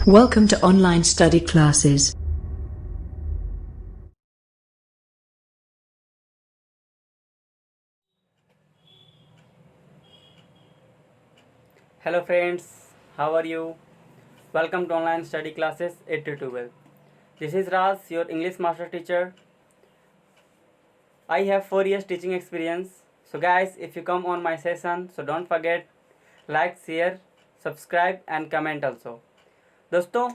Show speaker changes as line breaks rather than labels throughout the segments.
Welcome to online study classes.
Hello friends, how are you? Welcome to online study classes 8 to 12. This is Raj, your English master teacher. I have 4 years teaching experience. So guys, if you come on my session, so don't forget like, share, subscribe and comment also. दोस्तों,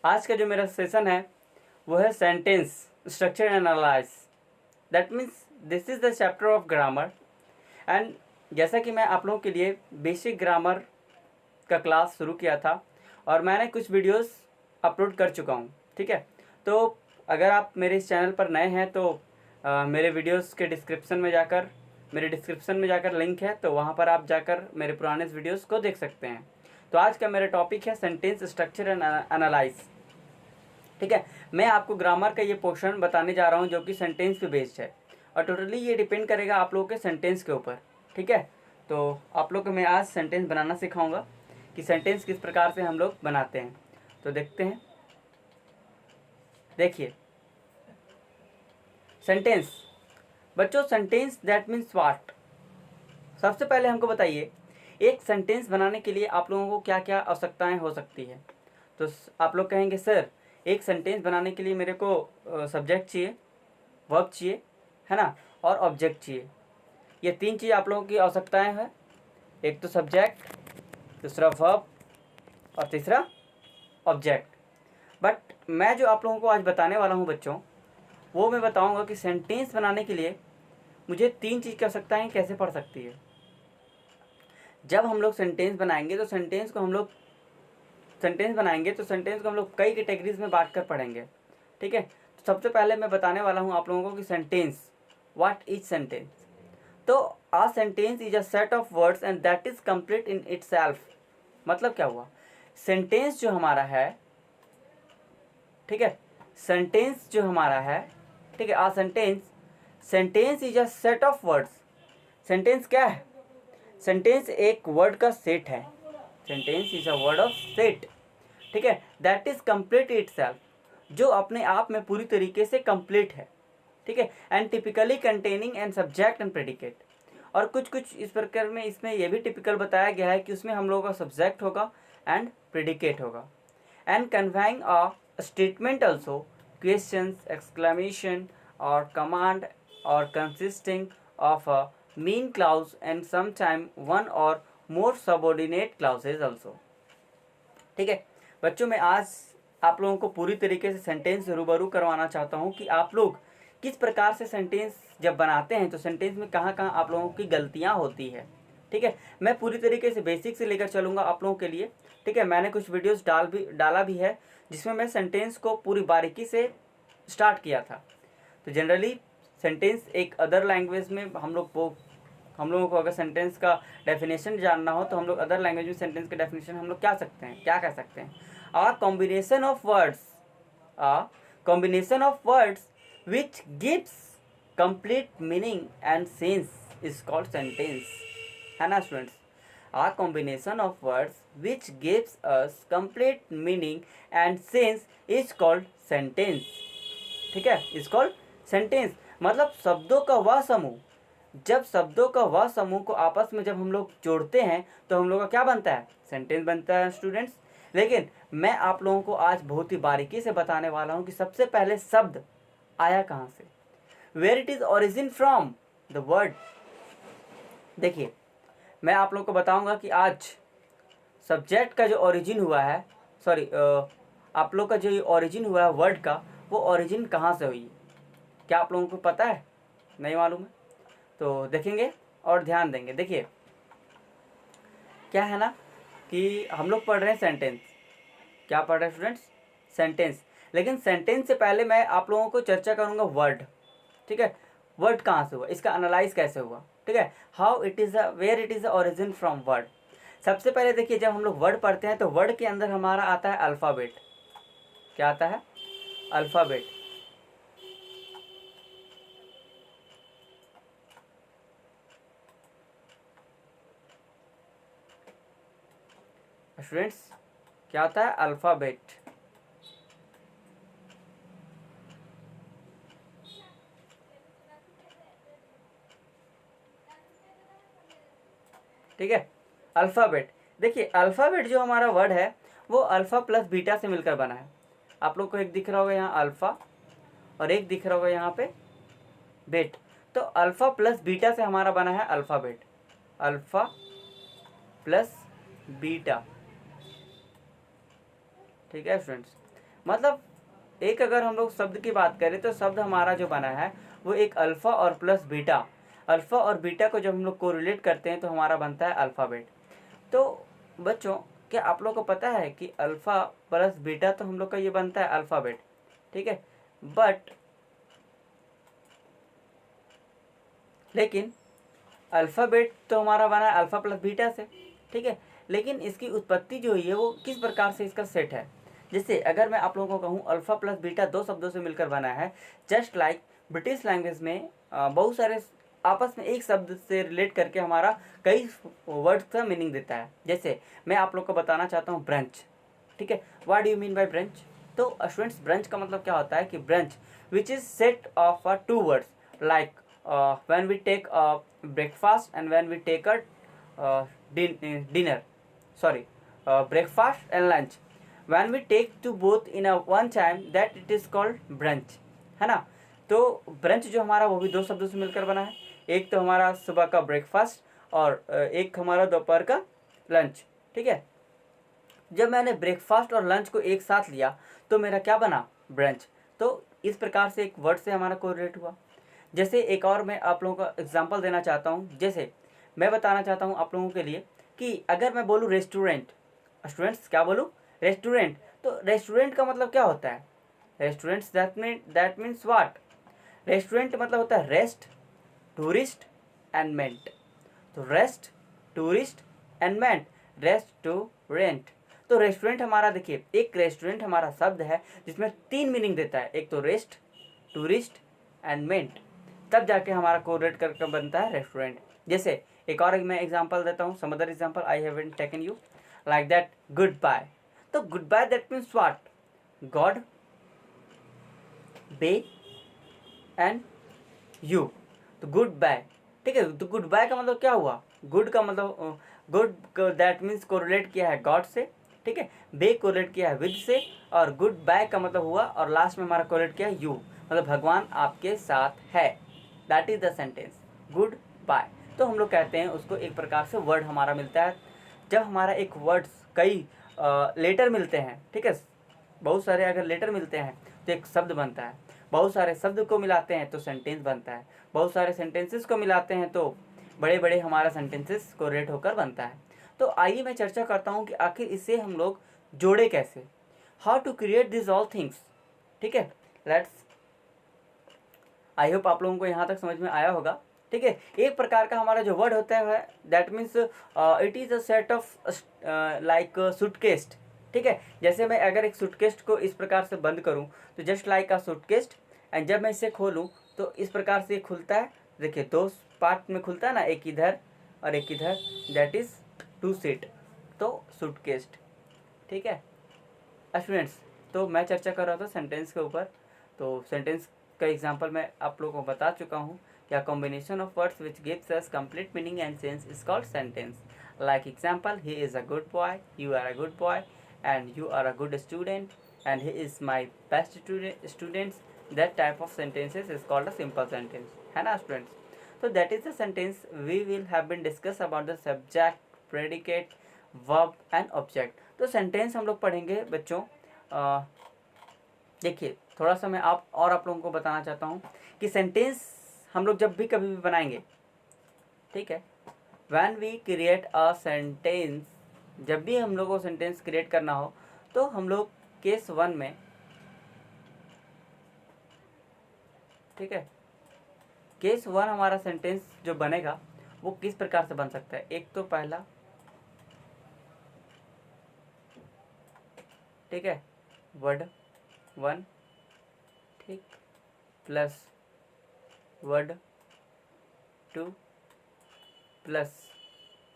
आज का जो मेरा session है वो है sentence structure analyse. That means this is the chapter of grammar. And जैसा कि मैं आप लोगों के लिए बेसिक ग्रामर का क्लास शुरू किया था और मैंने कुछ वीडियोस अपलोड कर चुका हूँ. ठीक है, तो अगर आप मेरे इस चैनल पर नए हैं तो मेरे वीडियोस के डिस्क्रिप्शन में जाकर लिंक है, तो वहाँ पर आप जाकर मेरे पुराने वीडियोस को देख सकते हैं. तो आज का मेरा टॉपिक है सेंटेंस स्ट्रक्चर एंड एनालाइज. ठीक है, मैं आपको ग्रामर का ये पोर्शन बताने जा रहा हूँ जो कि सेंटेंस पे बेस्ड है और टोटली ये डिपेंड करेगा आप लोगों के सेंटेंस के ऊपर. ठीक है, तो आप लोग को मैं आज सेंटेंस बनाना सिखाऊंगा कि सेंटेंस किस प्रकार से हम लोग बनाते हैं. तो देखते हैं. देखिए, सेंटेंस बच्चों, सेंटेंस दैट मीन्स व्हाट. सबसे पहले हमको बताइए एक सेंटेंस बनाने के लिए आप लोगों को क्या क्या आवश्यकताएं हो सकती है. तो आप लोग कहेंगे सर एक सेंटेंस बनाने के लिए मेरे को सब्जेक्ट चाहिए, वर्ब चाहिए, है ना, और ऑब्जेक्ट चाहिए. ये तीन चीज़ आप लोगों की आवश्यकताएं हैं. एक तो सब्जेक्ट, दूसरा वर्ब और तीसरा ऑब्जेक्ट. बट मैं जो आप लोगों को आज बताने वाला हूँ बच्चों, वो मैं बताऊँगा कि सेंटेंस बनाने के लिए मुझे तीन चीज़ की आवश्यकताएं कैसे पड़ सकती है. जब हम लोग सेंटेंस बनाएंगे तो सेंटेंस को हम लोग कई कैटेगरीज में बांट कर पढ़ेंगे. ठीक है, तो सबसे पहले मैं बताने वाला हूँ आप लोगों को कि सेंटेंस, व्हाट इज सेंटेंस. तो a sentence is a set of words and that is complete in itself. मतलब क्या हुआ, सेंटेंस जो हमारा है, ठीक है, सेंटेंस जो हमारा है, ठीक है, a sentence is a set of words. Sentence क्या है? सेंटेंस एक वर्ड का सेट है. Sentence is a word of set. ठीक है, दैट इज कंप्लीट इटसेल्फ, जो अपने आप में पूरी तरीके से कंप्लीट है. ठीक है, and typically containing and subject and predicate. और कुछ इस प्रकार में इसमें यह भी टिपिकल बताया गया है कि उसमें हम लोगों का सब्जेक्ट होगा एंड प्रेडिकेट होगा. And conveying a statement also, questions, exclamation और कमांड और consisting of a mean clause and sometime one or more subordinate clauses also. ठीक है बच्चों, मैं आज आप लोगों को पूरी तरीके से सेंटेंस से रूबरू करवाना चाहता हूँ कि आप लोग किस प्रकार से सेंटेंस जब बनाते हैं तो सेंटेंस में कहाँ कहाँ आप लोगों की गलतियाँ होती है. ठीक है, मैं पूरी तरीके से बेसिक से लेकर चलूँगा आप लोगों के लिए. ठीक है, मैंने कुछ वीडियोस डाला भी है जिसमें मैं सेंटेंस को पूरी बारीकी से स्टार्ट किया था. तो जनरली सेंटेंस एक अदर लैंग्वेज में हम लोगों को अगर सेंटेंस का डेफिनेशन जानना हो तो हम लोग अदर लैंग्वेज में सेंटेंस का डेफिनेशन हम लोग क्या कह सकते हैं. A combination of words which gives complete meaning and sense is called sentence. है ना students, a combination of words which gives us complete meaning and sense is called sentence. ठीक है, इज कॉल्ड सेंटेंस. मतलब शब्दों का वह समूह, जब शब्दों का वह समूह को आपस में जब हम लोग जोड़ते हैं तो हम लोग का क्या बनता है, सेंटेंस बनता है स्टूडेंट्स. लेकिन मैं आप लोगों को आज बहुत ही बारीकी से बताने वाला हूँ कि सबसे पहले शब्द आया कहाँ से, where it is origin from the word. देखिए, मैं आप लोगों को बताऊंगा कि आज सब्जेक्ट का जो ओरिजिन हुआ है, आप लोग का जो ओरिजिन हुआ है वर्ड का, वो ओरिजिन कहाँ से हुई. क्या आप लोगों को पता है? नहीं मालूम है? तो देखेंगे और ध्यान देंगे. देखिए क्या है ना कि हम लोग पढ़ रहे हैं सेंटेंस. क्या पढ़ रहे हैं स्टूडेंट्स? सेंटेंस. लेकिन सेंटेंस से पहले मैं आप लोगों को चर्चा करूंगा वर्ड. ठीक है, वर्ड कहाँ से हुआ, इसका एनालाइज कैसे हुआ. ठीक है, how it is where it is the origin from word. सबसे पहले देखिए, जब हम लोग वर्ड पढ़ते हैं तो वर्ड के अंदर हमारा आता है अल्फ़ाबेट. क्या आता है? अल्फ़ाबेट. स्टूडेंट्स क्या होता है? अल्फ़ाबेट। ठीक है, अल्फ़ाबेट। देखिए अल्फ़ाबेट जो हमारा वर्ड है वो अल्फ़ा प्लस बीटा से मिलकर बना है। आप लोग को एक दिख रहा होगा यहाँ अल्फ़ा और एक दिख रहा होगा यहाँ पे बेट। तो अल्फ़ा प्लस बीटा से हमारा बना है अल्फ़ाबेट, अल्फ़ा प्लस बीटा। ठीक है स्टूडेंट्स, मतलब एक अगर हम लोग शब्द की बात करें तो शब्द हमारा जो बना है वो एक अल्फ़ा और प्लस बीटा, अल्फ़ा और बीटा को जब हम लोग कोरिलेट करते हैं तो हमारा बनता है अल्फ़ाबेट। तो बच्चों क्या आप लोग को पता है कि अल्फ़ा प्लस बीटा तो हम लोग का ये बनता है अल्फ़ाबेट। ठीक है, बट लेकिन अल्फ़ाबेट तो हमारा बना है अल्फ़ा प्लस बीटा से। ठीक है, लेकिन इसकी उत्पत्ति जो हुई है वो किस प्रकार से इसका सेट है। जैसे अगर मैं आप लोगों को कहूँ अल्फ़ा प्लस बीटा दो शब्दों से मिलकर बना है, जस्ट लाइक ब्रिटिश लैंग्वेज में बहुत सारे आपस में एक शब्द से रिलेट करके हमारा कई वर्ड्स का मीनिंग देता है। जैसे मैं आप लोग को बताना चाहता हूँ ब्रंच। ठीक है, what do you mean by brunch? तो स्टूडेंट्स ब्रंच का मतलब क्या होता है कि brunch which is set of two words like when we take a breakfast and when we take a dinner, sorry, breakfast and lunch, when we take to both in a one time, that it is called brunch, है ना। तो brunch जो हमारा वो भी दो शब्दों से मिलकर बना है, एक तो हमारा सुबह का ब्रेकफास्ट और एक हमारा दोपहर का लंच। ठीक है, जब मैंने ब्रेकफास्ट और लंच को एक साथ लिया तो मेरा क्या बना? ब्रंच। तो इस प्रकार से एक वर्ड से हमारा कोरिलेट हुआ। जैसे एक और मैं आप लोगों का एग्जांपल देना चाहता हूँ। जैसे मैं बताना चाहता हूँ आप लोगों के लिए कि अगर मैं बोलूँ रेस्टोरेंट, स्टूडेंट्स क्या बोलूँ? रेस्टोरेंट। तो रेस्टोरेंट का मतलब क्या होता है? Restaurants that means what? Restaurant मतलब होता है रेस्ट, टूरिस्ट एंड मेंट। तो rest, tourist and ment, rest to rent. तो रेस्टोरेंट हमारा देखिए, एक रेस्टोरेंट हमारा शब्द है जिसमें तीन मीनिंग देता है, एक तो रेस्ट, टूरिस्ट एंड मेंट, तब जाके हमारा कोरिलेट करके बनता है रेस्टोरेंट। जैसे एक और मैं एग्जांपल देता हूँ, some other example I haven't taken you like that goodbye. तो goodbye that means what? God, be and you. तो गुड बाय। ठीक है, तो गुड बाय का मतलब क्या हुआ? गुड का मतलब गुड दैट मीन्स कोरिलेट किया है गॉड से। ठीक है, बे कोरिलेट किया है विद से, और गुड बाय का मतलब हुआ और लास्ट में हमारा कोरिलेट किया है यू, मतलब भगवान आपके साथ है। That is the sentence goodbye. तो हम लोग कहते हैं उसको एक प्रकार से वर्ड हमारा मिलता है। जब हमारा एक वर्ड्स कई लेटर मिलते हैं, ठीक है, बहुत सारे अगर लेटर मिलते हैं तो एक शब्द बनता है, बहुत सारे शब्द को मिलाते हैं तो सेंटेंस बनता है, बहुत सारे सेंटेंसेस को मिलाते हैं तो बड़े बड़े हमारा सेंटेंसेस कोरिलेट होकर बनता है। तो आइए मैं चर्चा करता हूँ कि आखिर इसे हम लोग जोड़े कैसे, how to create this all things. ठीक है, लेट्स, आई होप आप लोगों को यहाँ तक समझ में आया होगा। ठीक है, एक प्रकार का हमारा जो वर्ड होता है that means it is a set of like suitcased. ठीक है, जैसे मैं अगर एक सूटकेस्ट को इस प्रकार से बंद करूँ तो जस्ट लाइक अ सूटकेस्ट, एंड जब मैं इसे खोलूँ तो इस प्रकार से खुलता है। देखिए दो पार्ट में खुलता है ना, एक इधर और एक इधर, दैट इज़ टू सीट, तो सूटकेस्ट। ठीक है स्टूडेंट्स, तो मैं चर्चा कर रहा था सेंटेंस के ऊपर। तो सेंटेंस का एग्जांपल मैं आप लोगों को बता चुका हूँ, या combination of words which gives us complete meaning and sense is called sentence. Like example, he is a good boy, you are a good boy, and you are a good student, and he is my best students. That type of sentences is called a simple sentence, है ना students. तो that is the sentence we will have been discuss about the subject, predicate, verb and object. तो sentence हम लोग पढ़ेंगे बच्चों। देखिए थोड़ा सा मैं आप लोगों को बताना चाहता हूँ कि सेंटेंस हम लोग जब भी कभी भी बनाएंगे, ठीक है, when we create a sentence, जब भी हम लोग को सेंटेंस क्रिएट करना हो तो हम लोग केस वन में, ठीक है, केस वन हमारा सेंटेंस जो बनेगा वो किस प्रकार से बन सकता है। एक तो पहला, ठीक है, वर्ड वन, ठीक, प्लस वर्ड टू, प्लस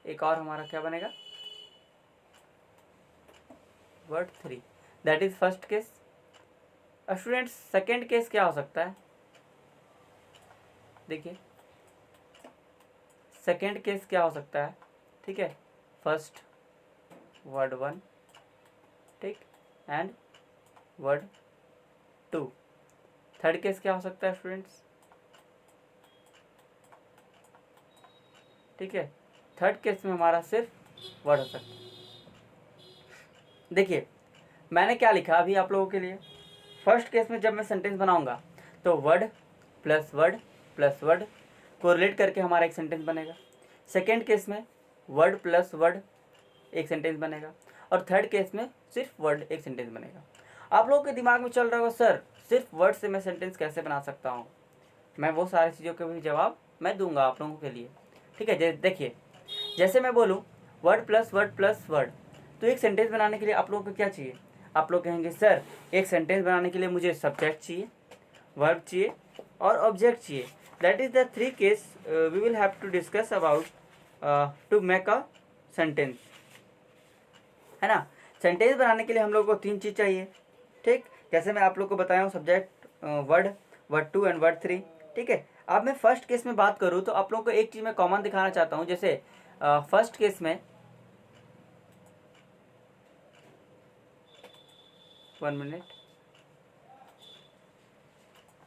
एक और हमारा क्या बनेगा, word 3, that is first case. Students second case क्या हो सकता है, देखिए सेकेंड केस क्या हो सकता है, ठीक है, फर्स्ट वर्ड 1, ठीक, एंड वर्ड 2। थर्ड केस क्या हो सकता है स्टूडेंट्स, ठीक है, थर्ड केस में हमारा सिर्फ वर्ड हो सकता है। देखिए मैंने क्या लिखा अभी आप लोगों के लिए, फर्स्ट केस में जब मैं सेंटेंस बनाऊंगा तो वर्ड प्लस वर्ड को रिलेट करके हमारा एक सेंटेंस बनेगा। सेकेंड केस में वर्ड प्लस वर्ड एक सेंटेंस बनेगा, और थर्ड केस में सिर्फ वर्ड एक सेंटेंस बनेगा। आप लोगों के दिमाग में चल रहा होगा सर सिर्फ वर्ड से मैं सेंटेंस कैसे बना सकता हूँ, मैं वो सारी चीज़ों के भी जवाब मैं दूंगा आप लोगों के लिए, ठीक है। देखिए जैसे मैं बोलूँ वर्ड प्लस वर्ड, तो एक सेंटेंस बनाने के लिए आप लोगों को क्या चाहिए, आप लोग कहेंगे सर एक सेंटेंस बनाने के लिए मुझे सब्जेक्ट चाहिए, वर्ब चाहिए और ऑब्जेक्ट चाहिए। That is the three case we will have to discuss about to make a sentence, है ना। सेंटेंस बनाने के लिए हम लोग को तीन चीज़ चाहिए, ठीक, जैसे मैं आप लोग को बताया हूँ सब्जेक्ट, वर्ड 2 एंड वर्ड 3, ठीक है। अब मैं फर्स्ट केस में बात करूँ तो आप लोगों को एक चीज़ मैं कॉमन दिखाना चाहता हूँ। जैसे फर्स्ट केस में 1 मिनट,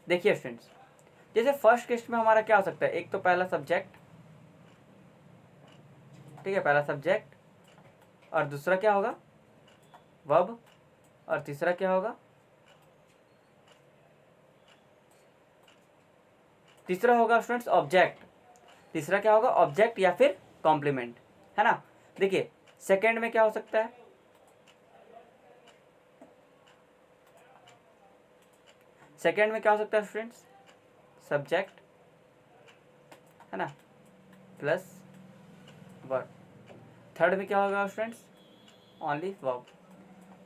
देखिए स्टूडेंट्स, जैसे फर्स्ट केस में हमारा क्या हो सकता है, एक तो पहला सब्जेक्ट, ठीक है, पहला सब्जेक्ट, और दूसरा क्या होगा वर्ब, और तीसरा क्या होगा, तीसरा होगा स्टूडेंट्स ऑब्जेक्ट, तीसरा क्या होगा ऑब्जेक्ट या फिर कॉम्प्लीमेंट, है ना। देखिए सेकंड में क्या हो सकता है, सेकंड में क्या हो सकता है स्टूडेंट्स, सब्जेक्ट, है ना, प्लस वर्ब। थर्ड में क्या होगा स्टूडेंट्स, ओनली वर्ब।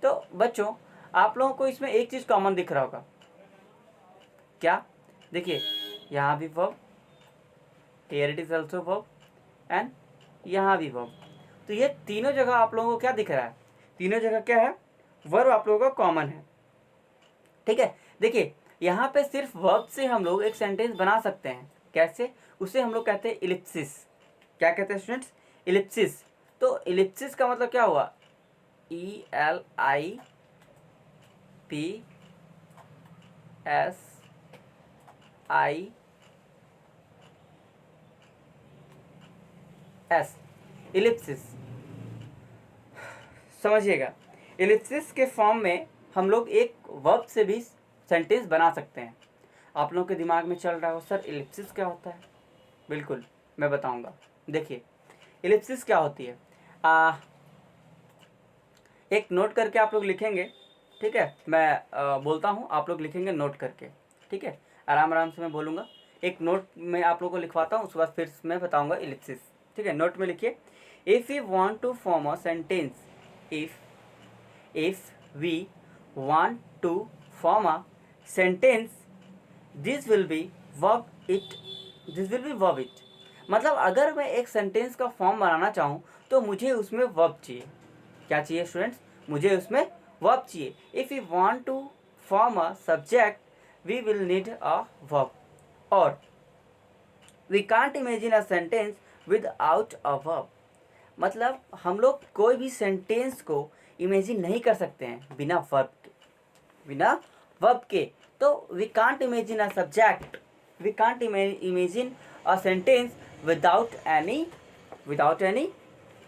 तो बच्चों आप लोगों को इसमें एक चीज़ कॉमन दिख रहा होगा, क्या, देखिए यहाँ भी verb, here it is also verb, and यहाँ भी वर्ब। तो ये तीनों जगह आप लोगों को क्या दिख रहा है, तीनों जगह क्या है, वर्ब आप लोगों का कॉमन है, ठीक है। देखिए यहाँ पे सिर्फ वर्ब से हम लोग एक सेंटेंस बना सकते हैं, कैसे, उसे हम लोग कहते हैं इलिप्सिस। क्या कहते हैं स्टूडेंट्स, इलिप्सिस। तो इलिप्सिस का मतलब क्या हुआ, ELIPSIS, इलिप्सिस, समझिएगा। इलिप्सिस के फॉर्म में हम लोग एक वर्ब से भी सेंटेंस बना सकते हैं। आप लोगों के दिमाग में चल रहा हो सर इलिप्सिस क्या होता है, बिल्कुल मैं बताऊंगा। देखिए इलिप्सिस क्या होती है, एक नोट करके आप लोग लिखेंगे, ठीक है, मैं बोलता हूँ आप लोग लिखेंगे नोट करके, ठीक है, आराम आराम से मैं बोलूँगा, एक नोट में आप लोगों को लिखवाता हूँ, उसके बाद फिर मैं बताऊँगा इलिप्सिस, ठीक है। नोट में लिखिए, if you want to form a sentence, if we want to form a sentence, this will be verb it। मतलब अगर मैं एक सेंटेंस का फॉर्म बनाना चाहूँ तो मुझे उसमें वर्ब चाहिए, क्या चाहिए स्टूडेंट्स, मुझे उसमें वर्ब चाहिए। If you want to form a subject we will need a verb, और we can't imagine a sentence without a verb. मतलब हम लोग कोई भी सेंटेंस को इमेजिन नहीं कर सकते हैं बिना वर्ब के, बिना वर्ब के। तो we can't imagine a subject, we can't imagine a sentence without any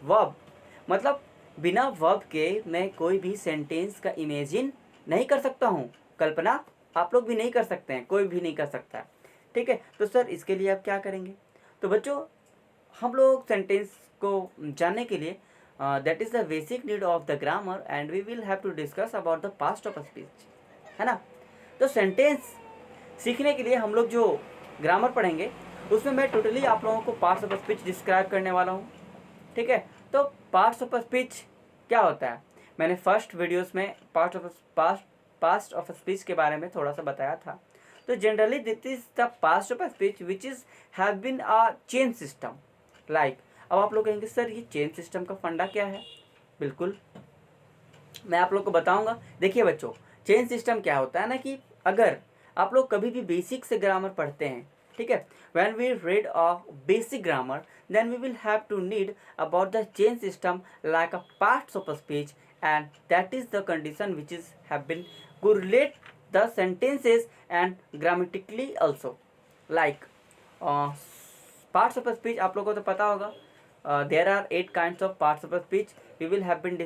verb. मतलब बिना वर्ब के मैं कोई भी सेंटेंस का इमेजिन नहीं कर सकता हूँ, कल्पना आप लोग भी नहीं कर सकते हैं, कोई भी नहीं कर सकता है, ठीक है। तो सर इसके लिए आप क्या करेंगे, तो बच्चों हम लोग सेंटेंस को जानने के लिए that is the basic need of the grammar, and we will have to discuss about the past of speech, है ना। तो सेंटेंस सीखने के लिए हम लोग जो ग्रामर पढ़ेंगे उसमें मैं टोटली आप लोगों को पार्ट्स ऑफ स्पीच डिस्क्राइब करने वाला हूँ, ठीक है। तो पार्ट्स ऑफ स्पीच क्या होता है, मैंने फर्स्ट वीडियोस में पास्ट ऑफ स्पीच के बारे में थोड़ा सा बताया था। तो generally this is the past of speech which is have been a chain system, like. अब आप लोग कहेंगे सर ये चेन सिस्टम का फंडा क्या है, बिल्कुल मैं आप लोग को बताऊंगा। देखिए बच्चों, चेन सिस्टम क्या होता है ना कि अगर आप लोग कभी भी बेसिक से ग्रामर पढ़ते हैं, ठीक है, when we read a basic grammar then we will have to need about the chain system like a parts of a speech, and that is the condition which is have been correlate the sentences and grammatically also. Like parts of a speech आप लोगों को तो पता होगा, there are 8 kinds of parts of a speech. We will have been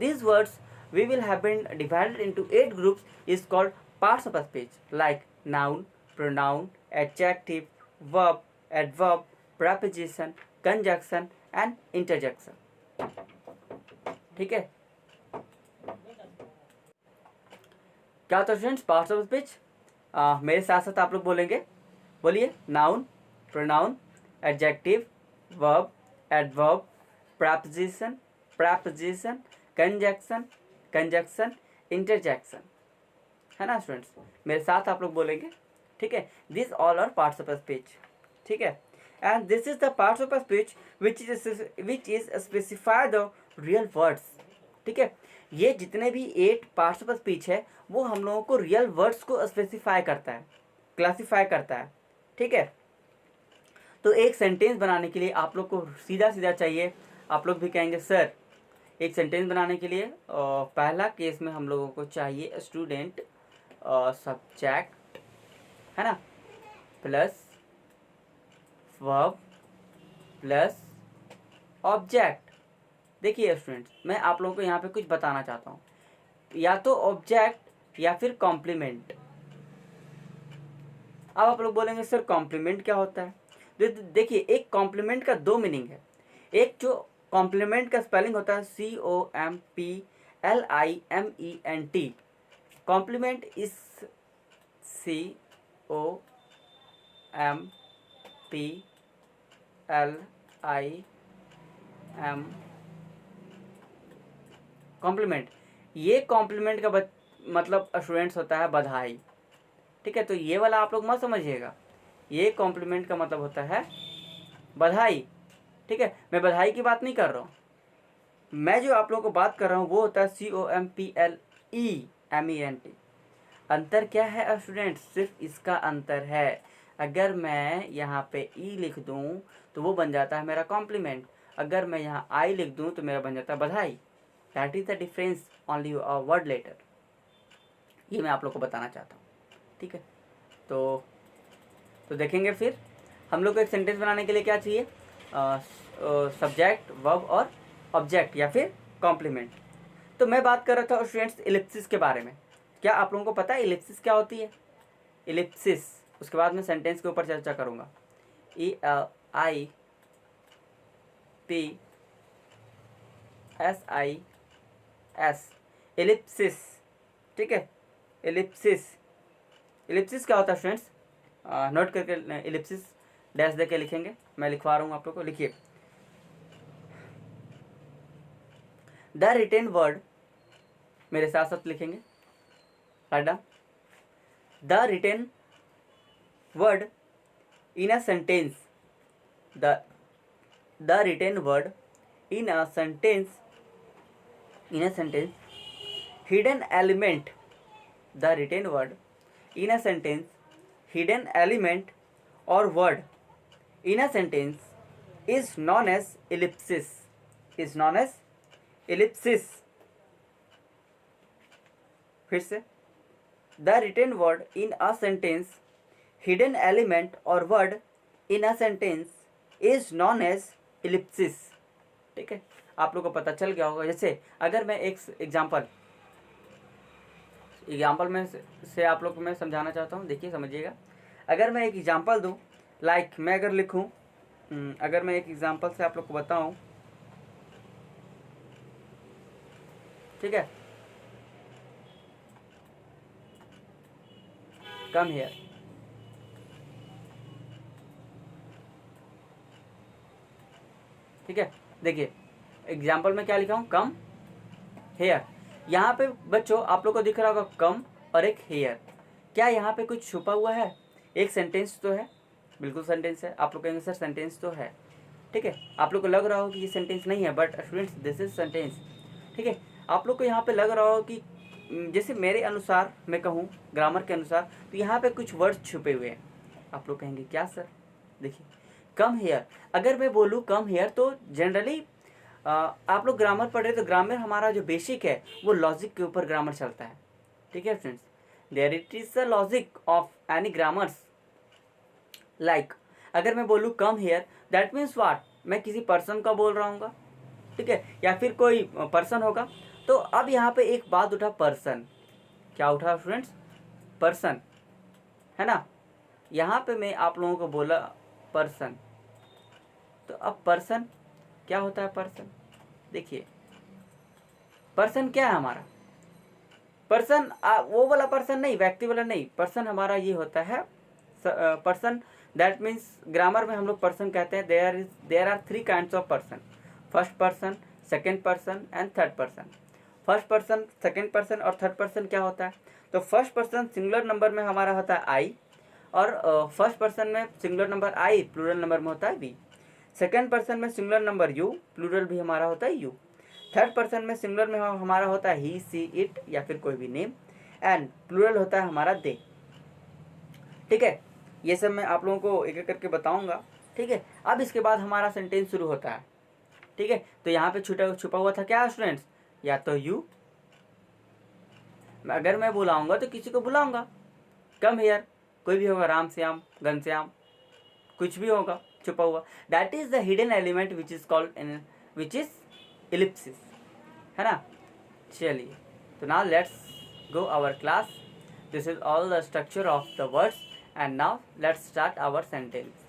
these words we will have been divided into 8 groups is called parts of a speech, like noun, pronoun, adjective, verb, adverb, preposition, conjunction and interjection. ठीक है, क्या होता है students parts of speech? मेरे साथ साथ आप लोग बोलेंगे, बोलिए। Noun, pronoun, adjective, verb, adverb, preposition, preposition, conjunction, conjunction, interjection, है ना स्टूडेंट्स? मेरे साथ आप लोग बोलेंगे, ठीक है। This all are parts of speech, ठीक है। And this is the parts of speech which is specify the real words, ठीक है। ये जितने भी 8 पार्ट्स ऑफ स्पीच है वो हम लोगों को रियल वर्ड्स को स्पेसिफाई करता है, क्लासिफाई करता है, ठीक है। तो एक सेंटेंस बनाने के लिए आप लोग को सीधा सीधा चाहिए, आप लोग भी कहेंगे सर एक सेंटेंस बनाने के लिए पहला केस में हम लोगों को चाहिए स्टूडेंट सब्जेक्ट, है ना, प्लस वर्ब प्लस ऑब्जेक्ट। देखिए स्टूडेंट्स, मैं आप लोगों को यहाँ पे कुछ बताना चाहता हूँ, या तो ऑब्जेक्ट या फिर कॉम्प्लीमेंट। अब आप लोग बोलेंगे सर कॉम्प्लीमेंट क्या होता है? देखिए एक कॉम्प्लीमेंट का 2 मीनिंग है। एक जो कॉम्प्लीमेंट का स्पेलिंग होता है COMPLIMENT, compliment is COMPLIM, compliment. ये कॉम्प्लीमेंट का मतलब स्टूडेंट्स होता है बधाई, ठीक है। तो ये वाला आप लोग मत समझिएगा, ये कॉम्प्लीमेंट का मतलब होता है बधाई, ठीक है। मैं बधाई की बात नहीं कर रहा हूँ, मैं जो आप लोगों को बात कर रहा हूँ वो होता है COMPLEMENT। अंतर क्या है स्टूडेंट्स? सिर्फ इसका अंतर है, अगर मैं यहाँ पे ई लिख दूँ तो वो बन जाता है मेरा कॉम्प्लीमेंट, अगर मैं यहाँ आई लिख दूँ तो मेरा बन जाता है बधाई। That is the difference, only a word letter. ये मैं आप लोग को बताना चाहता हूँ, ठीक है। तो देखेंगे फिर हम लोग को एक सेंटेंस बनाने के लिए क्या चाहिए, सब्जेक्ट, वर्ब और ऑब्जेक्ट या फिर कॉम्प्लीमेंट। तो मैं बात कर रहा था स्टूडेंट्स इलिप्सिस के बारे में। क्या आप लोगों को पता है इलिप्सिस क्या होती है? इलिप्सिस, उसके बाद मैं सेंटेंस के ऊपर चर्चा करूँगा। ELIPSIS, इलिप्सिस, ठीक है। इलिप्सिस, इलिप्सिस क्या होता है स्टूडेंट्स? नोट करके इलिप्सिस डैश दे के लिखेंगे, मैं लिखवा रहा हूँ आप लोग को। लिखिए द रिटेन वर्ड, मेरे साथ साथ लिखेंगे, right down. The written word in a sentence, the written word in a sentence, hidden element, the written word in a sentence, hidden element or word in a sentence is known as ellipsis, is known as ellipsis। फिर से, the written word in a sentence, hidden element or word in a sentence is known as ellipsis, ठीक है। आप लोग को पता चल गया होगा। जैसे अगर मैं एक एग्जाम्पल में से आप लोग को मैं समझाना चाहता हूँ, देखिए समझिएगा। अगर मैं एक एग्जाम्पल दूँ, लाइक मैं अगर लिखूँ, अगर मैं एक एग्जाम्पल से आप लोग को बताऊँ, ठीक है, कम हियर, ठीक है। देखिए एग्जाम्पल में क्या लिखा हूँ, कम हेयर। यहाँ पे बच्चों आप लोग को दिख रहा होगा कम और एक हेयर। क्या यहाँ पे कुछ छुपा हुआ है? एक सेंटेंस तो है, बिल्कुल सेंटेंस है। आप लोग कहेंगे सर सेंटेंस तो है, ठीक है। आप लोग को लग रहा हो कि ये सेंटेंस नहीं है, but students this is sentence, ठीक है। आप लोग को यहाँ पे लग रहा हो कि जैसे मेरे अनुसार मैं कहूँ ग्रामर के अनुसार, तो यहाँ पे कुछ वर्ड्स छुपे हुए हैं। आप लोग कहेंगे क्या सर? देखिए, कम हेयर, अगर मैं बोलूँ कम हेयर तो जनरली आप लोग ग्रामर पढ़ रहे तो ग्रामर हमारा जो बेसिक है वो लॉजिक के ऊपर ग्रामर चलता है। ठीक है friends, there it is the logic of any grammars. Like अगर मैं बोलूँ come here, that means what, मैं किसी पर्सन का बोल रहा हूँ, ठीक है, या फिर कोई पर्सन होगा। तो अब यहाँ पे एक बात उठा, पर्सन, क्या उठा फ्रेंड्स? पर्सन, है ना। यहाँ पे मैं आप लोगों को बोला पर्सन, तो अब पर्सन क्या होता है? पर्सन, देखिए पर्सन क्या है हमारा? पर्सन वो वाला पर्सन नहीं, व्यक्ति वाला नहीं, पर्सन हमारा ये होता है पर्सन, दैट मीन्स ग्रामर में हम लोग पर्सन कहते हैं there are 3 kinds of person, first person, second person and third person. First person, second person और थर्ड पर्सन क्या होता है? तो फर्स्ट पर्सन सिंगुलर नंबर में हमारा होता है आई, और फर्स्ट पर्सन में सिंगुलर नंबर आई, प्लूरल नंबर में होता है वी। सेकेंड पर्सन में सिंगुलर नंबर यू, प्लूरल भी हमारा होता है यू। थर्ड पर्सन में सिंगुलर में हमारा होता है ही, सी, इट या फिर कोई भी नेम, एंड प्लूरल होता है हमारा दे। ठीक है, ये सब मैं आप लोगों को एक एक करके बताऊंगा। ठीक है, अब इसके बाद हमारा सेंटेंस शुरू होता है। ठीक है, तो यहाँ पे छुपा हुआ था क्या स्टूडेंट्स? या तो यू, अगर मैं बुलाऊंगा तो किसी को बुलाऊंगा, कम हियर, कोई भी होगा, राम श्याम, घनश्याम, कुछ भी होगा छुपा हुआ, that is the hidden element which is called, which is ellipsis, है ना। चलिए, तो now let's go our class. This is all the structure of the words and now let's start our sentence.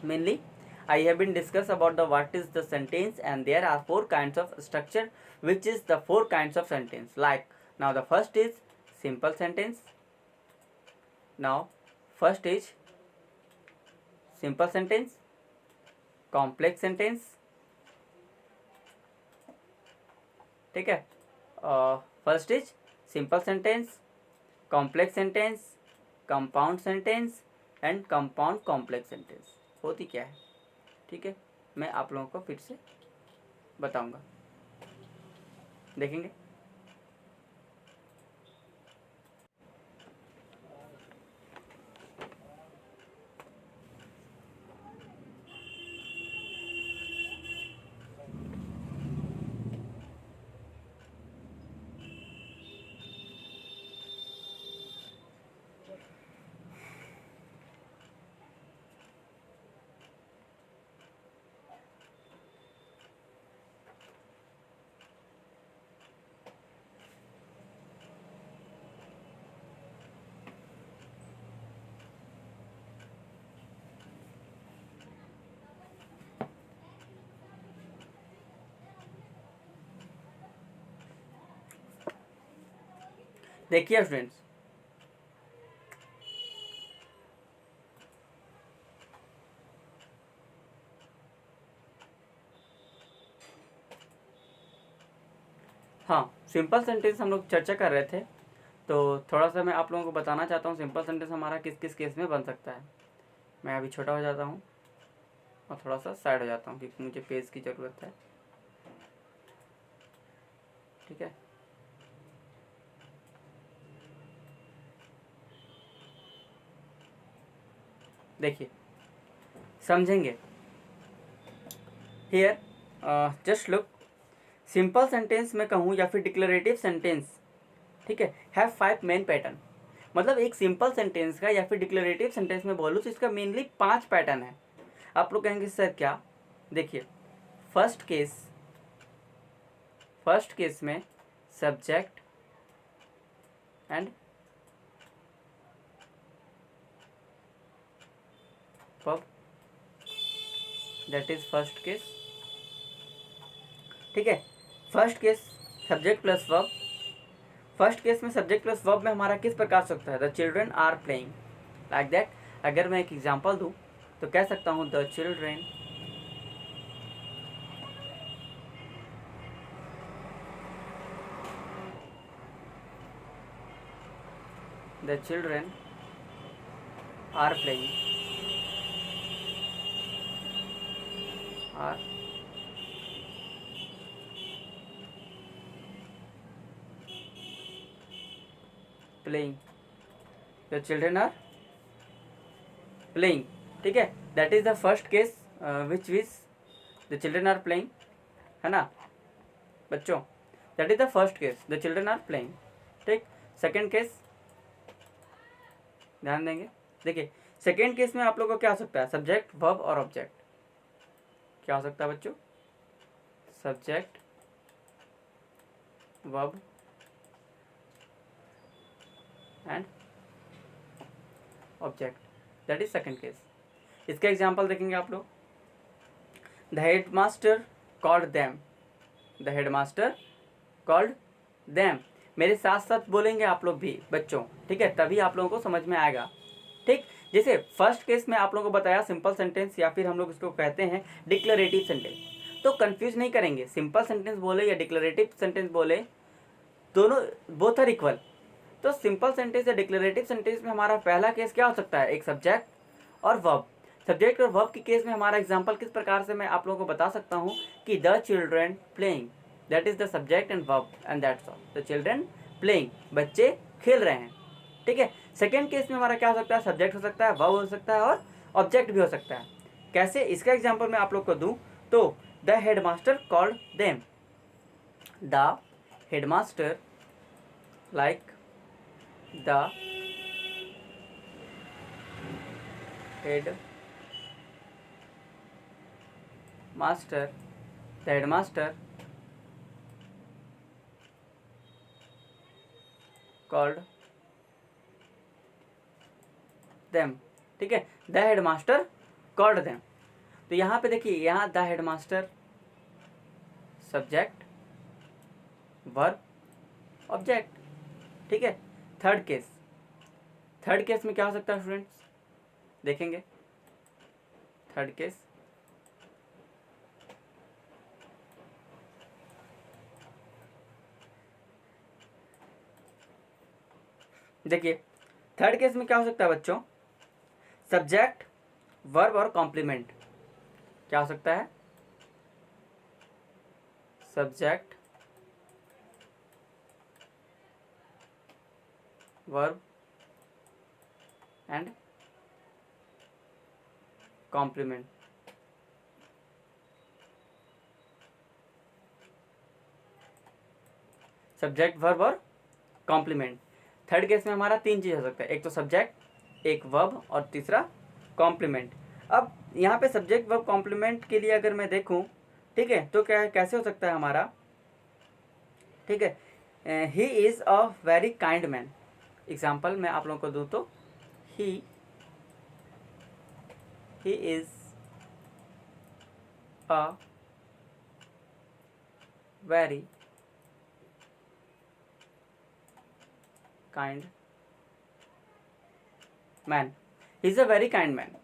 Mainly, I have been discussed about the what is the sentence, and there are 4 kinds of structure, which is the 4 kinds of sentence. Like now, the first is simple sentence. Now, first is simple sentence, complex sentence. ठीक है, first is simple sentence, complex sentence, compound sentence and compound complex sentence. होती क्या है? ठीक है, मैं आप लोगों को फिर से बताऊंगा, देखेंगे। देखिए फ्रेंड्स, हाँ, सिंपल सेंटेंस हम लोग चर्चा कर रहे थे, तो थोड़ा सा मैं आप लोगों को बताना चाहता हूँ सिंपल सेंटेंस हमारा किस किस केस में बन सकता है। मैं अभी छोटा हो जाता हूँ और थोड़ा सा साइड हो जाता हूँ क्योंकि मुझे पेज की ज़रूरत है। ठीक है, देखिए समझेंगे। Here just look, simple sentence में कहूँ या फिर डिक्लेरेटिव सेंटेंस, ठीक है, हैव 5 मेन पैटर्न। मतलब एक सिंपल सेंटेंस का या फिर डिक्लेरेटिव सेंटेंस में बोलूँ तो इसका मेनली 5 पैटर्न है। आप लोग कहेंगे सर क्या? देखिए, फर्स्ट केस में subject and verb, that is first case. ठीक है, first case subject plus verb. First case में सब्जेक्ट प्लस वर्ब में हमारा किस प्रकार से होता है? The children are playing, like that. अगर मैं एक एग्जांपल दूं तो कह सकता हूं the children are playing, playing, the children are playing, ठीक है, that is the first case which the children are playing, है ना बच्चों, that is the first case, the children are playing, ठीक। सेकेंड केस ध्यान देंगे, देखिए सेकेंड केस में आप लोगों को क्या हो सकता है, सब्जेक्ट वर्ब और ऑब्जेक्ट, क्या हो सकता है बच्चों, subject verb and object, that is second case. इसका एग्जाम्पल देखेंगे आप लोग, the headmaster called them, the headmaster called them, मेरे साथ साथ बोलेंगे आप लोग भी बच्चों, ठीक है, तभी आप लोगों को समझ में आएगा, ठीक। जैसे फर्स्ट केस में आप लोगों को बताया सिंपल सेंटेंस, या फिर हम लोग इसको कहते हैं डिक्लेरेटिव सेंटेंस, तो कंफ्यूज नहीं करेंगे, सिंपल सेंटेंस बोले या डिक्लेरेटिव सेंटेंस बोले, दोनों बोथ आर इक्वल। तो सिंपल सेंटेंस या डिक्लेरेटिव सेंटेंस में हमारा पहला केस क्या हो सकता है, एक सब्जेक्ट और वर्ब। सब्जेक्ट और वर्ब के केस में हमारा एग्जांपल किस प्रकार से मैं आप लोगों को बता सकता हूँ कि the children playing, that is the subject and verb and that's all, the children playing, बच्चे खेल रहे हैं, ठीक है। सेकेंड केस में हमारा क्या हो सकता है, सब्जेक्ट हो सकता है, वर्ब हो सकता है और ऑब्जेक्ट भी हो सकता है। कैसे, इसका एग्जाम्पल मैं आप लोग को दूं तो the headmaster called them, the headmaster like the headmaster called them, ठीक है, द हेडमास्टर कॉल्ड देम। तो यहाँ पे देखिए, यहाँ the headmaster subject verb object, ठीक है। थर्ड केस में क्या हो सकता है स्टूडेंट्स, देखेंगे थर्ड केस, देखिए थर्ड केस में क्या हो सकता है बच्चों, सब्जेक्ट वर्ब और कॉम्प्लीमेंट, क्या हो सकता है, subject verb and complement, subject verb और कॉम्प्लीमेंट। थर्ड केस में हमारा तीन चीज हो सकता है, एक तो सब्जेक्ट, एक वर्ब और तीसरा कॉम्प्लीमेंट। अब यहाँ पे सब्जेक्ट वर्ब कॉम्प्लीमेंट के लिए अगर मैं देखूं, ठीक है, तो क्या कैसे हो सकता है हमारा, ठीक है, he is a very kind man, example मैं आप लोगों को दूं तो he is a very kind man, he is a very kind man,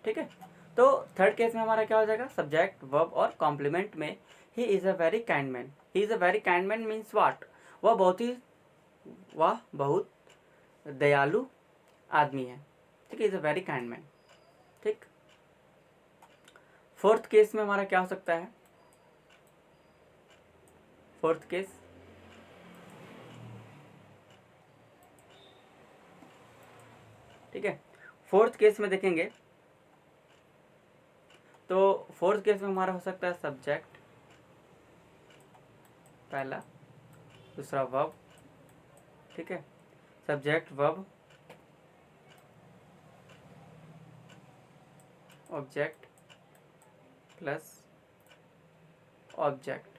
ठीक है। तो थर्ड केस में हमारा क्या हो जाएगा, सब्जेक्ट वर्ब और कॉम्प्लीमेंट में he is a very kind man, he is a very kind man means what, वह बहुत दयालु आदमी है, ठीक है, is a very kind man, ठीक। फोर्थ केस में हमारा क्या हो सकता है, फोर्थ केस, ठीक है, फोर्थ केस में देखेंगे तो फोर्थ केस में हमारा हो सकता है सब्जेक्ट पहला, दूसरा वर्ब, ठीक है, subject verb object plus object.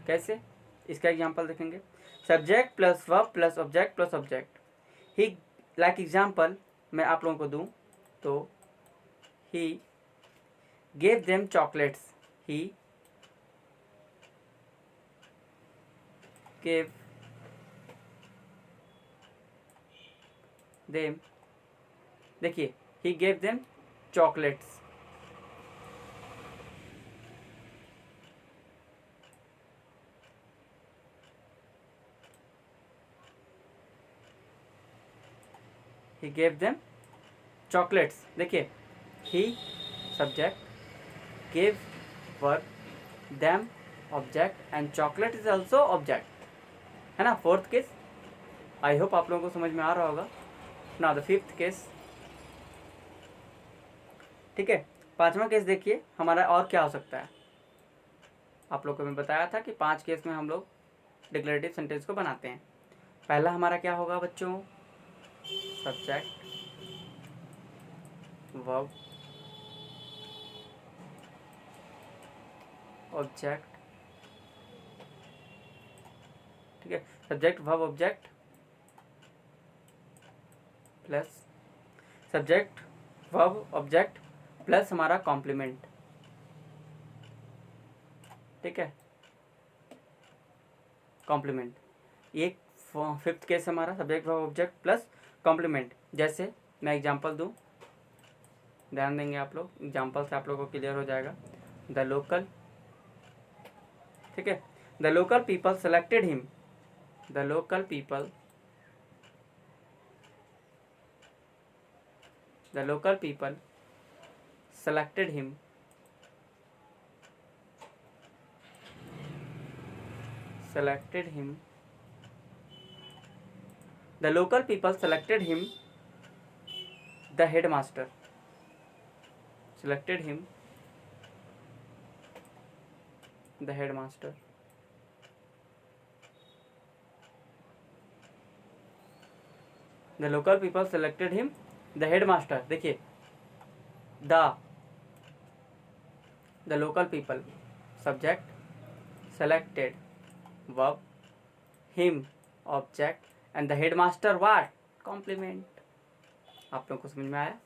कैसे, इसका एग्जांपल देखेंगे, subject plus verb plus object plus object. He like example मैं आप लोगों को दूं तो he gave them chocolates, he gave them, देखिए he gave them chocolates, he gave them chocolates, देखिए he subject, gave verb, them object and chocolate is also object, है ना, फोर्थ केस। आई होप आप लोगों को समझ में आ रहा होगा। नाउ द फिफ्थ केस, ठीक है। पांचवा केस देखिए हमारा और क्या हो सकता है। आप लोगों को मैं बताया था कि 5 केस में हम लोग डिक्लेरेटिव सेंटेंस को बनाते हैं। पहला हमारा क्या होगा बच्चों, सब्जेक्ट वर्ब ऑब्जेक्ट, ठीक है। Subject verb object plus subject verb object plus हमारा कॉम्प्लीमेंट, ठीक है, कॉम्प्लीमेंट। ये फिफ्थ केस हमारा subject verb object plus complement. जैसे मैं एग्जांपल दूं, ध्यान देंगे आप लोग, एग्जांपल से आप लोगों को क्लियर हो जाएगा। द लोकल, ठीक है, the local people selected him, the local people, the local people selected him, selected him, the local people selected him the headmaster, selected him the headmaster, the local people selected him the headmaster। देखिए the local people subject, selected verb, him object and the headmaster what, complement। आप लोगों को समझ में आया।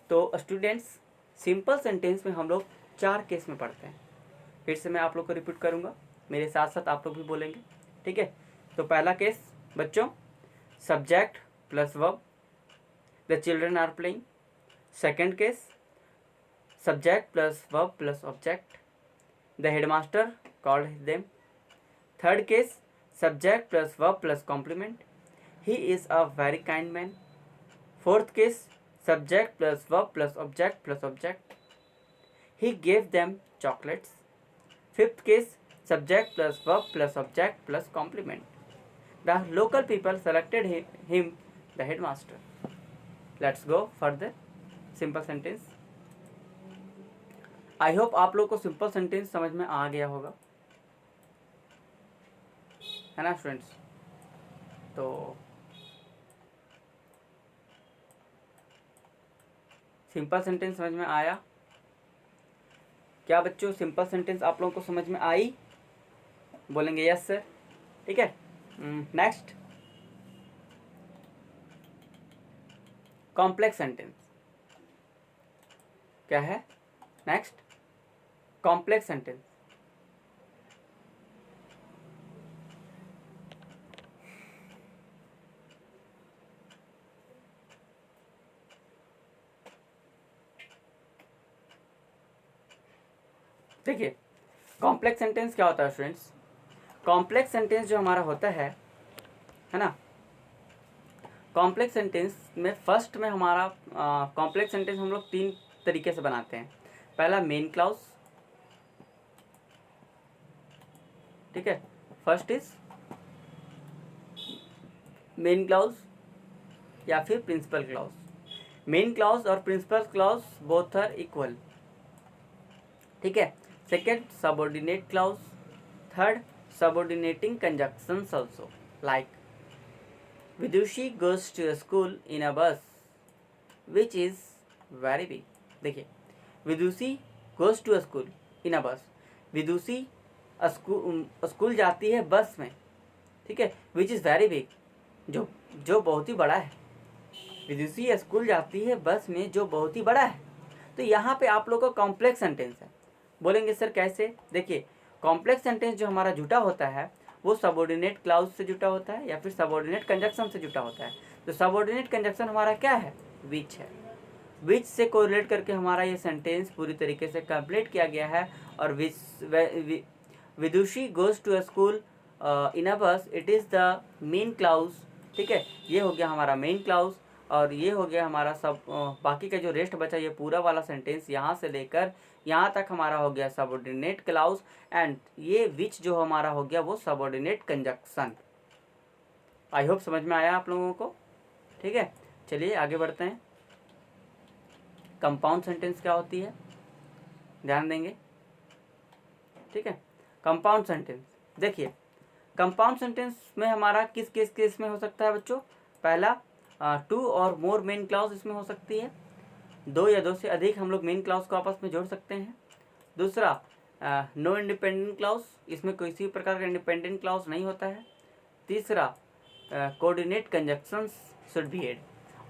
तो students simple sentence में हम लोग 4 केस में पढ़ते हैं। फिर से मैं आप लोग को रिपीट करूंगा, मेरे साथ साथ आप लोग भी बोलेंगे, ठीक है। तो पहला केस बच्चों, subject plus verb, the children are playing. Second case, subject plus verb plus object, the headmaster called them। Third case, subject plus verb plus complement, he is a very kind man। Fourth case, subject plus verb plus object, he gave them chocolates। Fifth case, subject plus verb plus object plus complement, the local people selected him the headmaster। Let's go for the simple sentence। I hope आप लोग को simple sentence समझ में आ गया होगा, है ना students. तो सिंपल सेंटेंस समझ में आया क्या बच्चों? सिंपल सेंटेंस आप लोगों को समझ में आई? बोलेंगे यस सर, ठीक है। नेक्स्ट, कॉम्प्लेक्स सेंटेंस क्या है? Next, complex sentence. देखिए कॉम्प्लेक्स सेंटेंस क्या होता है स्टूडेंट्स? कॉम्प्लेक्स सेंटेंस जो हमारा होता है ना, कॉम्प्लेक्स सेंटेंस में फर्स्ट में हमारा कॉम्प्लेक्स सेंटेंस हम लोग 3 तरीके से बनाते हैं। पहला मेन क्लाउज, ठीक है, फर्स्ट इज मेन क्लाउज या फिर प्रिंसिपल क्लाउज। मेन क्लाउज और principal clause both are equal, ठीक है। Second, subordinate clause. Third, subordinating conjunctions also, like Vidushi goes to school in a bus which is very big. देखिए Vidushi goes to school in a bus, Vidushi school जाती है बस में, ठीक है, विच इज़ वेरी बिग, जो बहुत ही बड़ा है। विदुषी स्कूल जाती है बस में जो बहुत ही बड़ा है। तो यहाँ पे आप लोग का कॉम्प्लेक्स सेंटेंस है। बोलेंगे सर कैसे? देखिए कॉम्प्लेक्स सेंटेंस जो हमारा जुटा होता है वो सबऑर्डिनेट क्लाउज से जुटा होता है या फिर सबऑर्डिनेट कंजक्शन से जुटा होता है। तो सबऑर्डिनेट कंजक्शन हमारा क्या है? विच है। विच से कोरिलेट करके हमारा ये सेंटेंस पूरी तरीके से कंप्लीट किया गया है। और Vidushi goes to school in a bus, it is the main clause, ठीक है। ये हो गया हमारा मेन क्लाउज और ये हो गया हमारा सब बाकी का जो रेस्ट बचा ये पूरा वाला सेंटेंस यहाँ से लेकर यहाँ तक हमारा हो गया सबऑर्डिनेट क्लाउज। एंड ये विच जो हमारा हो गया वो सबऑर्डिनेट कंजक्शन, आई होप समझ में आया आप लोगों को, ठीक है। चलिए आगे बढ़ते हैं। कंपाउंड सेंटेंस क्या होती है, ध्यान देंगे, ठीक है। कंपाउंड सेंटेंस, देखिए कंपाउंड सेंटेंस में हमारा किस किस केस में हो सकता है बच्चों। पहला, टू और मोर मेन क्लॉज इसमें हो सकती है, दो या दो से अधिक हम लोग मेन क्लॉज को आपस में जोड़ सकते हैं। दूसरा, नो इंडिपेंडेंट क्लॉज, इसमें किसी प्रकार का इंडिपेंडेंट क्लॉज नहीं होता है। तीसरा, coordinate conjunctions should be add,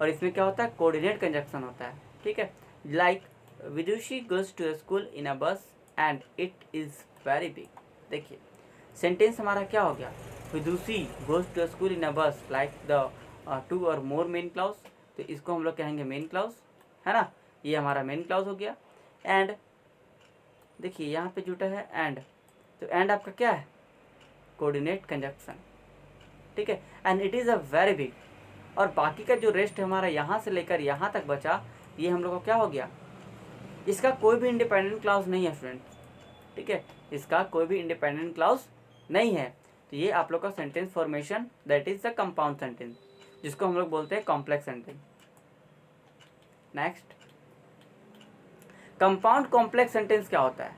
और इसमें क्या होता है, कोऑर्डिनेट कंजक्शन होता है, ठीक है। Like Vidushi goes to school in a bus and it is very big. देखिए सेंटेंस हमारा क्या हो गया, Vidushi goes to school in a bus, like the two और मोर मेन क्लॉज, तो इसको हम लोग कहेंगे मेन क्लॉज, है ना, ये हमारा मेन क्लॉज हो गया। एंड देखिए यहाँ पे जुटा है एंड, तो एंड आपका क्या है, कोऑर्डिनेट कंजक्शन, ठीक है। And it is a very big, और बाकी का जो रेस्ट हमारा यहाँ से लेकर यहाँ तक बचा, ये हम लोग को क्या हो गया, इसका कोई भी इंडिपेंडेंट क्लॉज नहीं है फ्रेंड, ठीक है, इसका कोई भी इंडिपेंडेंट क्लॉज नहीं है। तो ये आप लोग का sentence formation, that is the compound sentence, जिसको हम लोग बोलते हैं complex sentence. Next, compound complex sentence क्या होता है,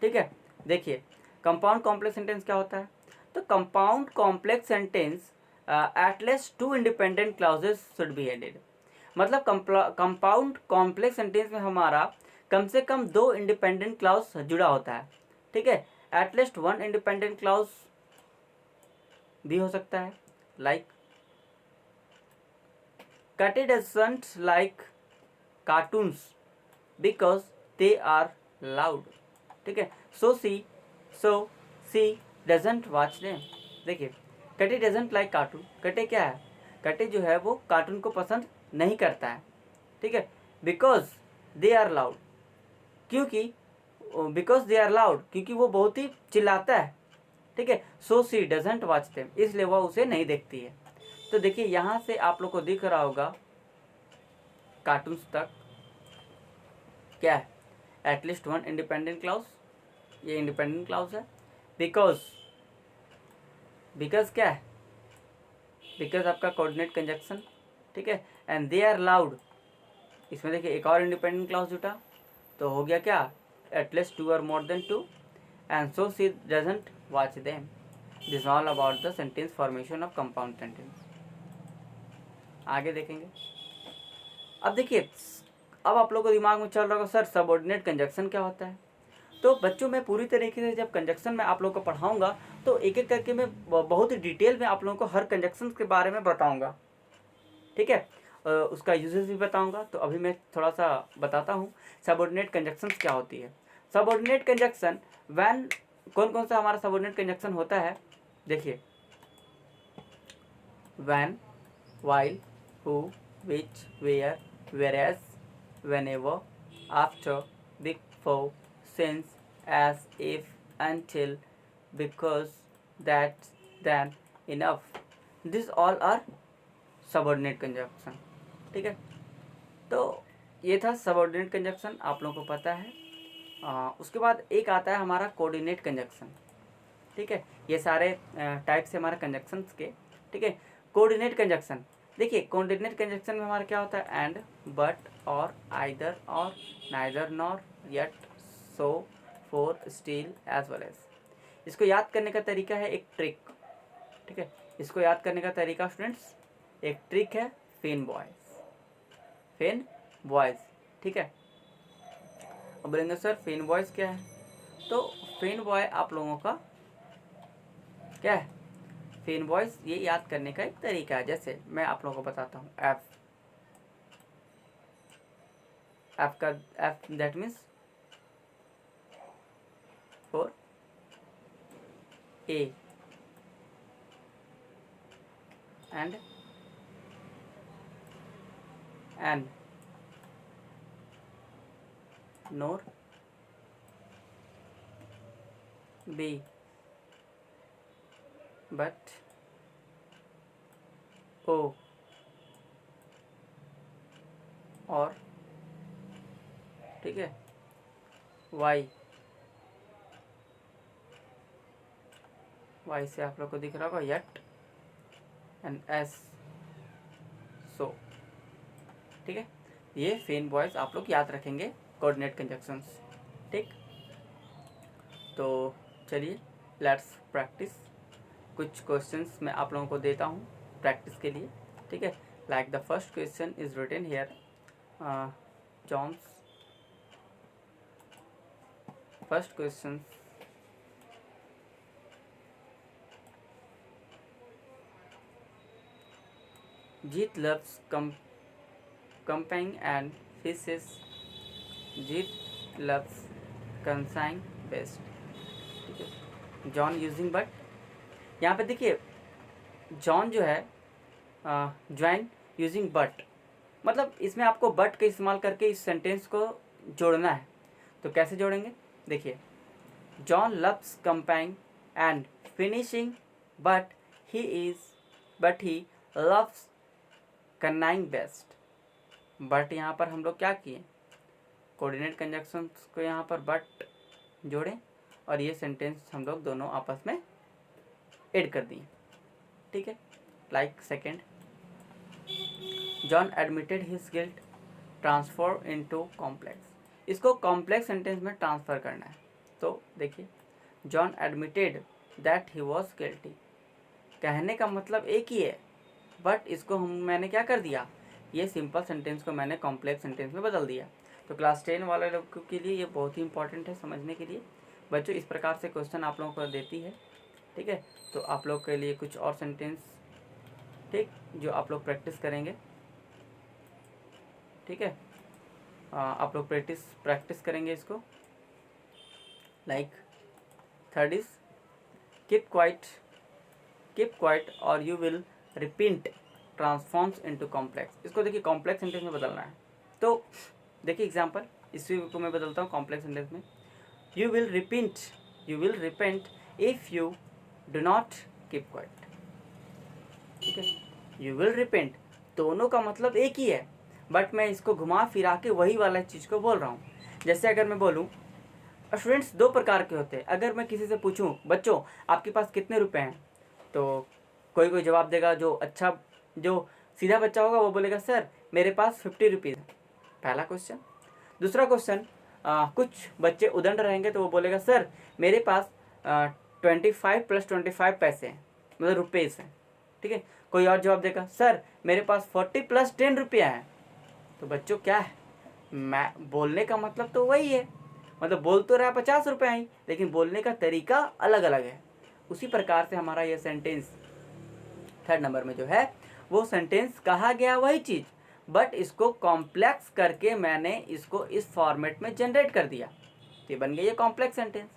ठीक है। देखिए कंपाउंड कॉम्प्लेक्स सेंटेंस क्या होता है, तो compound complex sentence at least two independent clauses should be added. मतलब कंपाउंड कॉम्प्लेक्स सेंटेंस में हमारा कम से कम दो इंडिपेंडेंट क्लॉज जुड़ा होता है, ठीक है। At least one independent clause भी हो सकता है, like Katy doesn't like cartoons because they are loud, ठीक है। so she doesn't watch them। देखिए कटी डजेंट लाइक कार्टून, कटे क्या है, कटे जो है वो कार्टून को पसंद नहीं करता है, ठीक है। बिकॉज दे आर लाउड, क्योंकि बिकॉज दे आर लाउड, क्योंकि वो बहुत ही चिल्लाता है, ठीक है। सो सी डजेंट वॉच देम, इसलिए वह उसे नहीं देखती है। तो देखिए यहाँ से आप लोग को दिख रहा होगा कार्टून्स तक क्या है, एटलीस्ट वन इंडिपेंडेंट क्लॉज, ये इंडिपेंडेंट क्लॉज है। बिकॉज क्या है, बिकॉज आपका कोऑर्डिनेट कंजक्शन, ठीक है। एंड दे आर लाउड, इसमें देखिए एक और इंडिपेंडेंट क्लॉज जुटा, तो हो गया क्या, एटलीस्ट टू और more than two. And so she doesn't watch them. This all about the sentence formation of compound sentence. आगे देखेंगे। अब देखिए, अब आप लोगों को दिमाग में चल रहा होगा सर सबऑर्डिनेट कंजक्शन क्या होता है। तो बच्चों मैं पूरी तरीके से जब कंजक्शन में आप लोगों को पढ़ाऊंगा तो एक एक करके मैं बहुत ही डिटेल में आप लोगों को हर कंजक्शन के बारे में बताऊंगा, ठीक है। उसका यूजेस भी बताऊंगा। तो अभी मैं थोड़ा सा बताता हूँ सबऑर्डिनेट कंजक्शन क्या होती है। सबऑर्डिनेट कंजक्शन व्हेन, कौन कौन सा हमारा सबऑर्डिनेट कंजक्शन होता है, देखिए when, while, who, which, where, whereas, whenever, after, before, since, as, if, until, because, that, then, enough, these all are subordinate conjunction, ठीक है। तो ये था सबऑर्डिनेट कंजक्शन, आप लोगों को पता है। उसके बाद एक आता है हमारा कोऑर्डिनेट कंजक्शन, ठीक है। ये सारे टाइप से हमारे कंजक्शंस के, ठीक है। कोऑर्डिनेट कंजक्शन, देखिए कोऑर्डिनेट कंजक्शन में हमारा क्या होता है, and, but, or, either, or, neither, nor, yet, so, for, still, as well as. इसको याद करने का तरीका है एक ट्रिक, ठीक है। इसको याद करने का तरीका स्टूडेंट्स एक ट्रिक है, फेन बॉयज, ठीक है। अब बोलेंगे सर फेन बॉयज क्या है, तो फेन बॉय आप लोगों का क्या है, फेन बॉयज ये याद करने का एक तरीका है। जैसे मैं आप लोगों को बताता हूँ, एफ का F that means for A, and N, nor, B, but, O, or, ठीक है, वाई से आप लोग को दिख रहा होगा यट, एंड एस सो। ठीक है, ये फेन वॉइस आप लोग याद रखेंगे, कोऑर्डिनेट कंजक्शंस। ठीक, तो चलिए लेट्स प्रैक्टिस। कुछ क्वेश्चंस मैं आप लोगों को देता हूँ प्रैक्टिस के लिए। ठीक है, like the first question is written here, John's first question, Jeet loves company and fishes, Jeet loves consign best. ठीक है, जॉन यूजिंग बट, यहाँ पे देखिए जॉन जो है ज्वाइन यूजिंग बट, मतलब इसमें आपको बट का इस्तेमाल करके इस सेंटेंस को जोड़ना है। तो कैसे जोड़ेंगे, देखिए John loves camping and finishing but he loves canoeing best. But यहाँ पर हम लोग क्या किए, कोऑर्डिनेट कंजक्शंस को यहाँ पर बट जोड़ें और ये सेंटेंस हम लोग दोनों आपस में ऐड कर दिए। ठीक है, like second, John admitted his guilt transform into complex. इसको कॉम्प्लेक्स सेंटेंस में ट्रांसफ़र करना है। तो देखिए John admitted that he was guilty, कहने का मतलब एक ही है, बट इसको मैंने क्या कर दिया, ये सिंपल सेंटेंस को मैंने कॉम्प्लेक्स सेंटेंस में बदल दिया। तो क्लास 10 वाले लोगों के लिए ये बहुत ही इंपॉर्टेंट है समझने के लिए। बच्चों इस प्रकार से क्वेश्चन आप लोगों को देती है। ठीक है, तो आप लोग के लिए कुछ और सेंटेंस, ठीक, जो आप लोग प्रैक्टिस करेंगे। ठीक है, आप लोग प्रैक्टिस करेंगे इसको। Like third is keep quiet or you will repeat transforms into complex. इसको देखिए कॉम्प्लेक्स सेंटेंस में बदलना है। तो देखिए एग्जांपल, इसी को मैं बदलता हूँ कॉम्प्लेक्स सेंटेंस में। You will repent if you do not keep quiet. ठीक है, यू विल रिपेंट, दोनों का मतलब एक ही है, बट मैं इसको घुमा फिरा के वही वाला चीज़ को बोल रहा हूँ। जैसे अगर मैं बोलूँ, स्टूडेंट्स दो प्रकार के होते हैं। अगर मैं किसी से पूछूं बच्चों आपके पास कितने रुपए हैं, तो कोई जवाब देगा, जो सीधा बच्चा होगा वो बोलेगा सर मेरे पास 50 रुपीज़ है, पहला क्वेश्चन। दूसरा क्वेश्चन, कुछ बच्चे उदंड रहेंगे तो वो बोलेगा सर मेरे पास 25 + 25 पैसे हैं, मतलब रुपीज़ हैं। ठीक है, कोई और जवाब देगा सर मेरे पास 40 + 10 रुपया है। तो बच्चों क्या है, मैं बोलने का मतलब तो वही है, मतलब बोल तो रहा है 50 रुपये ही, लेकिन बोलने का तरीका अलग अलग है। उसी प्रकार से हमारा ये सेंटेंस थर्ड नंबर में जो है वो सेंटेंस कहा गया वही चीज़, बट इसको कॉम्प्लेक्स करके मैंने इसको इस फॉर्मेट में जनरेट कर दिया, तो ये बन गई ये कॉम्प्लेक्स सेंटेंस।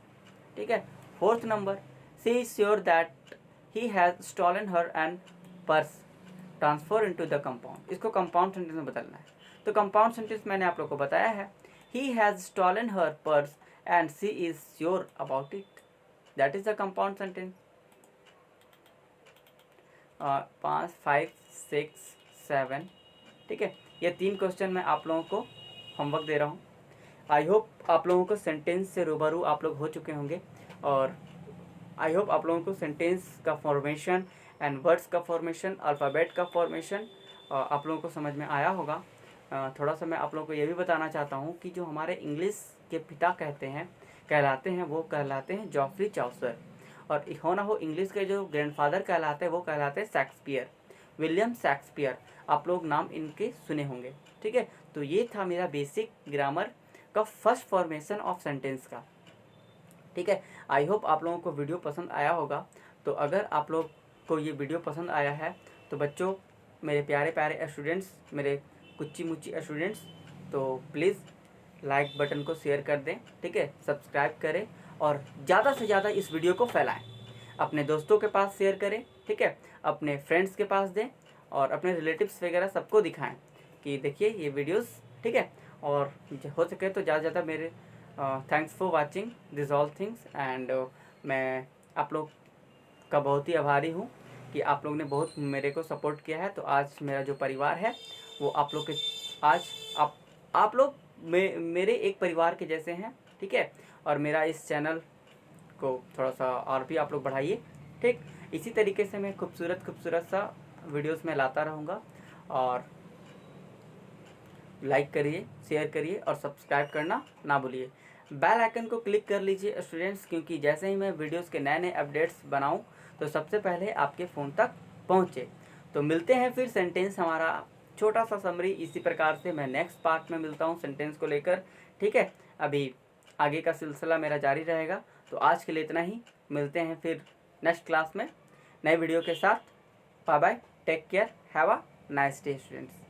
ठीक है, fourth number, she is sure that he has stolen her and purse transfer into the compound. इसको कंपाउंड सेंटेंस में बदलना है। तो कंपाउंड सेंटेंस मैंने आप लोग को बताया है, he has stolen her purse and she is sure about it, that is the compound sentence। 5, 5, 6, 7। ठीक है, ये 3 क्वेश्चन मैं आप लोगों को होमवर्क दे रहा हूँ। आई होप आप लोगों को सेंटेंस से रूबरू आप लोग हो चुके होंगे, और आई होप आप लोगों को सेंटेंस का फॉर्मेशन एंड वर्ड्स का फॉर्मेशन, अल्फ़ाबेट का फॉर्मेशन आप लोगों को समझ में आया होगा। थोड़ा सा मैं आप लोगों को ये भी बताना चाहता हूँ कि जो हमारे इंग्लिश के पिता कहलाते हैं वो कहलाते हैं जॉफ्री चाउसर, और हो ना हो इंग्लिश के जो ग्रैंडफादर कहलाते हैं वो कहलाते हैं शेक्सपियर, विलियम शेक्सपियर। आप लोग नाम इनके सुने होंगे। ठीक है, तो ये था मेरा बेसिक ग्रामर का फर्स्ट फॉर्मेशन ऑफ सेंटेंस का। ठीक है, आई होप आप लोगों को वीडियो पसंद आया होगा। तो अगर आप लोग को ये वीडियो पसंद आया है तो बच्चों, मेरे प्यारे प्यारे स्टूडेंट्स, मेरे कुच्ची मुच्ची स्टूडेंट्स, तो प्लीज़ लाइक बटन को शेयर कर दें। ठीक है, सब्सक्राइब करें और ज़्यादा से ज़्यादा इस वीडियो को फैलाएं, अपने दोस्तों के पास शेयर करें। ठीक है, अपने फ्रेंड्स के पास दें और अपने रिलेटिव्स वगैरह सबको दिखाएं कि देखिए ये वीडियोस। ठीक है, और हो सके तो ज़्यादा से ज़्यादा मेरे thanks for watching this all things, and मैं आप लोग का बहुत ही आभारी हूँ कि आप लोग ने बहुत मेरे को सपोर्ट किया है। तो आज मेरा जो परिवार है वो आप लोग के, आज आप लोग मेरे एक परिवार के जैसे हैं। ठीक है, और मेरा इस चैनल को थोड़ा सा और भी आप लोग बढ़ाइए। ठीक, इसी तरीके से मैं खूबसूरत सा वीडियोस में लाता रहूँगा। और लाइक करिए, शेयर करिए और सब्सक्राइब करना ना भूलिए। बेल आइकन को क्लिक कर लीजिए स्टूडेंट्स, क्योंकि जैसे ही मैं वीडियोस के नए नए अपडेट्स बनाऊं तो सबसे पहले आपके फ़ोन तक पहुंचे। तो मिलते हैं फिर सेंटेंस, हमारा छोटा सा समरी इसी प्रकार से मैं नेक्स्ट पार्ट में मिलता हूं सेंटेंस को लेकर। ठीक है, अभी आगे का सिलसिला मेरा जारी रहेगा। तो आज के लिए इतना ही, मिलते हैं फिर नेक्स्ट क्लास में नए वीडियो के साथ। Bye bye, take care, have a nice day students.